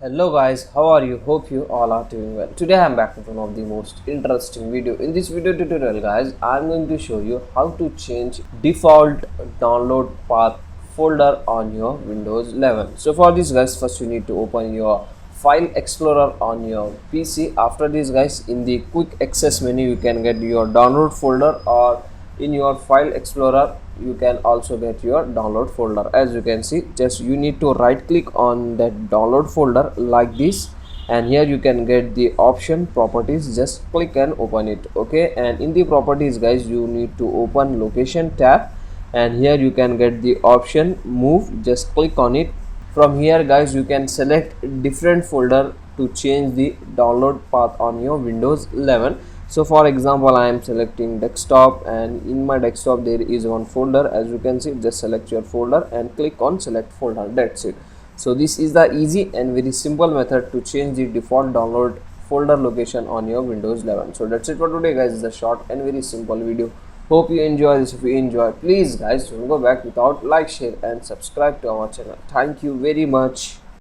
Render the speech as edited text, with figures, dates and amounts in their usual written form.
Hello guys, how are you? Hope you all are doing well. Today I am back with one of the most interesting video. In this video tutorial guys, I am going to show you how to change default download path folder on your Windows 11. So for this guys, first you need to open your file explorer on your PC. After this guys, in the quick access menu you can get your download folder, or in your file explorer you can also get your download folder. As you can see, just you need to right click on that download folder like this, and here you can get the option properties. Just click and open it. Okay, and in the properties guys, you need to open location tab, and here you can get the option move. Just click on it. From here guys, you can select different folder to change the download path on your Windows 11. So for example, I am selecting desktop, and in my desktop there is one folder. As you can see, just select your folder and click on select folder. That's it. So this is the easy and very simple method to change the default download folder location on your Windows 11. So that's it for today guys. It's a short and very simple video. Hope you enjoy this. If you enjoy, please guys don't go back without like, share and subscribe to our channel. Thank you very much.